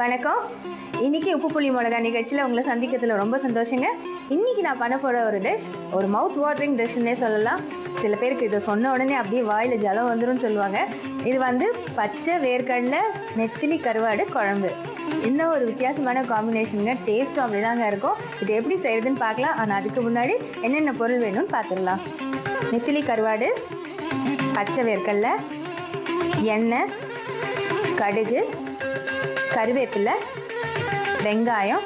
வணக்கம். இன்னைக்கு உப்பு புளி மிளகா நிகழ்ச்சியில் உங்களை சந்திக்கிறதுல ரொம்ப சந்தோஷங்க. இன்னைக்கு நான் பண்ண போகிற ஒரு டிஷ் ஒரு மவுத் வாட்டரிங் டிஷ்னே சொல்லலாம். சில பேருக்கு இதை சொன்ன உடனே அப்படியே வாயில் ஜலம் வந்துடும் சொல்லுவாங்க. இது வந்து பச்சை வேர்க்கடலை நெத்திலி கருவாடு குழம்பு. இன்னும் ஒரு வித்தியாசமான காம்பினேஷனுங்க. டேஸ்ட்டும் அப்படிதாங்க இருக்கும். இது எப்படி செய்யறதுன்னு பார்க்கலாம். ஆனால் அதுக்கு முன்னாடி என்னென்ன பொருள் வேணும்னு பார்த்துடலாம். நெத்திலி கருவாடு, பச்சை வேர்க்கடலை, எண்ணெய், கடுகு, கருவேப்பிலை, வெங்காயம்,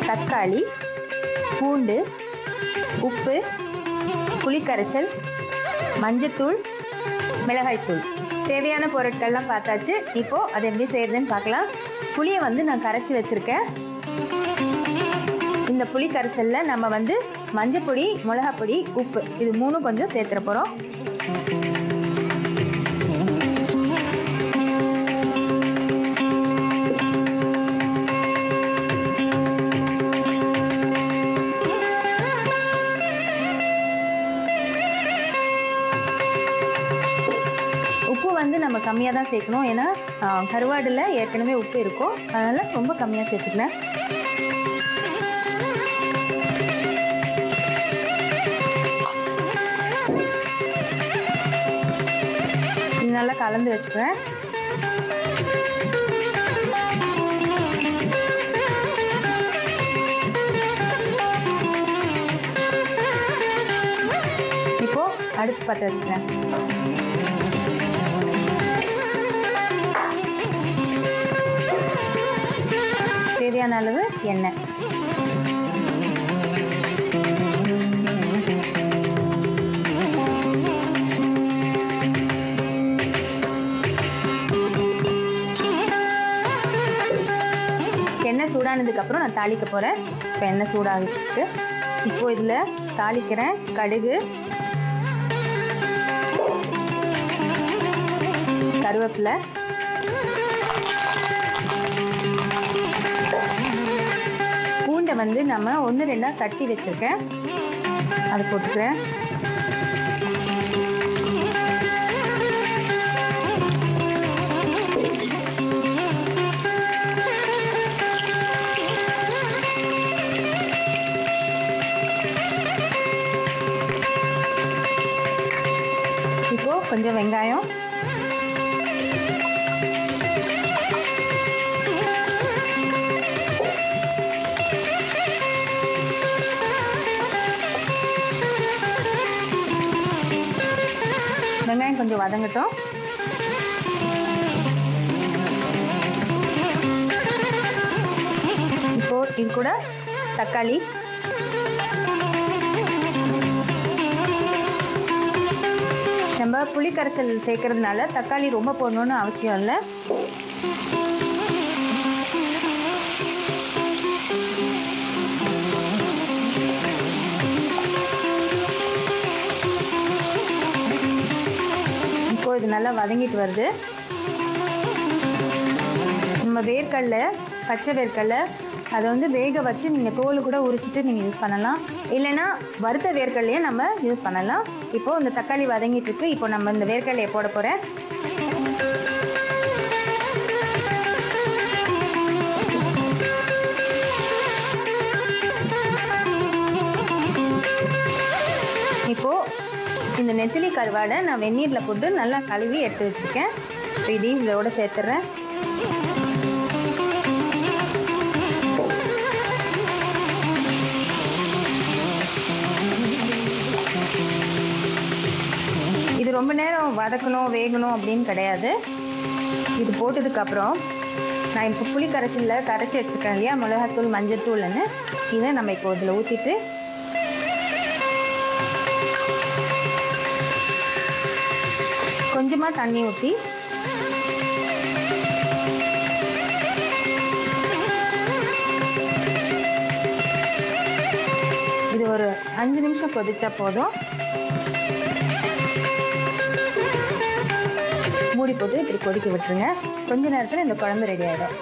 தக்காளி, பூண்டு, உப்பு, புளிக்கரைச்சல், மஞ்சத்தூள், மிளகாய்த்தூள். தேவையான பொருட்கள்லாம் பார்த்தாச்சு. இப்போது அதை எப்படி செய்கிறதுன்னு பார்க்கலாம். புளியை வந்து நான் கரைச்சி வச்சுருக்கேன். இந்த புளி கரைச்சலில் நம்ம வந்து மஞ்சப்பொடி, மிளகாப்பொடி, உப்பு இது மூணும் கொஞ்சம் சேர்த்துற போகிறோம். நம்ம கம்மியாக தான் சேர்க்கணும். ஏன்னா கருவாடில் ஏற்கனவே உப்பு இருக்கும். அதனால் ரொம்ப கம்மியாக சேர்த்துக்கலாம். நல்லா கலந்து வச்சுக்கிறேன். இப்போ அடுப்பு பற்ற வச்சுக்கிறேன். தேவையான அளவு எண்ணெய், எண்ணெய் சூடானதுக்கப்புறம் நான் தாளிக்க போகிறேன். இப்போ எண்ணெய் சூடாகிட்டு இப்போ இதில் தாளிக்கிறேன். கடுகு, கருவேப்பிலை, பூண்டை வந்து நம்ம 1-2 தட்டி வச்சுருக்கேன், அதை போட்டுக்கிறேன். இப்போ கொஞ்சம் வெங்காயம், வெங்காயம் கொஞ்சம் வதங்கட்டும். இப்போ இது கூட தக்காளி, நம்ம புளி கரைசல் சேர்க்கறதுனால தக்காளி ரொம்ப போடணும்னு அவசியம் இல்லை. இது நல்லா வதங்கிட்டு வருது. நம்ம வேர்க்கடலை, பச்சை வேர்க்கடலை, அதை வந்து வேக வச்சு நீங்கள் தோல் கூட உரிச்சிட்டு நீங்கள் யூஸ் பண்ணலாம். இல்லைன்னா வறுத்த வேர்க்கடலையே நம்ம யூஸ் பண்ணலாம். இப்போது இந்த தக்காளி வதங்கிட்டு இருக்கு. இப்போ நம்ம இந்த வேர்க்கடலையை போட போகிறேன். இப்போது இந்த நெத்திலி கருவாடை நான் வெந்நீரில் போட்டு நல்லா கழுவி எடுத்து வச்சுருக்கேன். இப்போ இதையும் இதோட சேர்த்துட்றேன். இது ரொம்ப நேரம் வதக்கணும், வேகணும் அப்படின்னு கிடையாது. இது போட்டதுக்கப்புறம் நான் இப்போ புளி கரைச்சலில் கரைச்சி வச்சுருக்கேன் இல்லையா, மிளகாத்தூள், மஞ்சத்தூள்னு, இதை நம்ம இப்போ இதில் ஊற்றிட்டு கொஞ்சமாக தண்ணி ஊற்றி இது ஒரு 5 நிமிஷம் கொதிச்சா போதும். மூடி போட்டு இப்படி கொதிக்க விட்டுருங்க. கொஞ்ச நேரத்தில் இந்த குழம்பு ரெடி ஆகிடும்.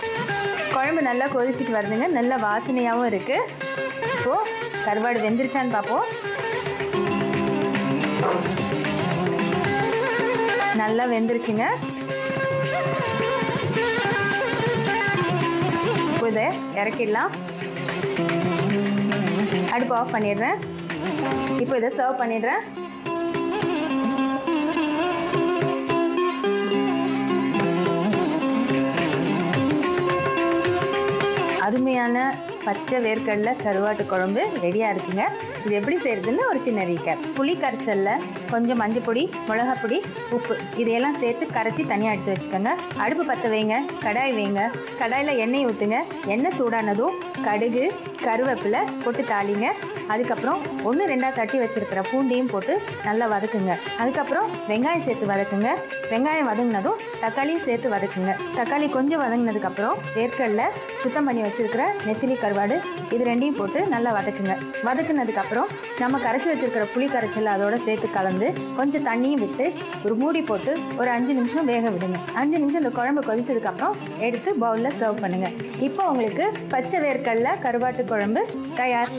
குழம்பு நல்லா கொதிச்சுட்டு வருதுங்க. நல்ல வாசனையாகவும் இருக்குது. இப்போது கருவாடு வெந்துருச்சான்னு பார்ப்போம். நல்லா வெந்துருச்சுங்க. இப்போ இதை இறக்கிடலாம். அடுப்பு ஆஃப் பண்ணிடுறேன். இப்போ இதை சர்வ் பண்ணிடுறேன். அருமையான பச்சை வேர்க்கடலை கருவாட்டு குழம்பு ரெடியாக இருக்குங்க. இது எப்படி செய்கிறதுன்னு ஒரு சின்ன ரீகேப். புளி கரைச்சலில் கொஞ்சம் மஞ்சள் பொடி, மிளகாப்பொடி, உப்பு இதையெல்லாம் சேர்த்து கரைச்சி தனியாக எடுத்து வச்சுக்கோங்க. அடுப்பு பற்ற வைங்க. கடாய் வைங்க. கடாயில் எண்ணெய் ஊற்றுங்க. எண்ணெய் சூடானதும் கடுகு, கருவேப்பிலை போட்டு தாளிங்க. அதுக்கப்புறம் 1-2 தட்டி வச்சுருக்கிற பூண்டையும் போட்டு நல்லா வதக்குங்க. அதுக்கப்புறம் வெங்காயம் சேர்த்து வதக்குங்க. வெங்காயம் வதங்கினதும் தக்காளியும் சேர்த்து வதக்குங்க. தக்காளி கொஞ்சம் வதங்கினதுக்கப்புறம் வேர்க்கடலை, சுத்தம் பண்ணி வச்சுருக்கிற நெத்திலி கருவாடு இது ரெண்டையும் போட்டு நல்லா வதக்குங்க. வதக்குனதுக்கப்புறம் நம்ம கரைச்சி வச்சுருக்கிற புளி கரைச்சல் அதோட சேர்த்து கலந்து கொஞ்சம் தண்ணியும் விட்டு ஒரு மூடி போட்டு ஒரு 5 நிமிஷம் வேக விடுங்க. 5 நிமிஷம் இந்த குழம்பு கொதிச்சதுக்கப்புறம் எடுத்து பவுலில் சர்வ் பண்ணுங்கள். இப்போ உங்களுக்கு பச்சை வேர்க்கடலை கருவாட்டு குழம்பு தயார்.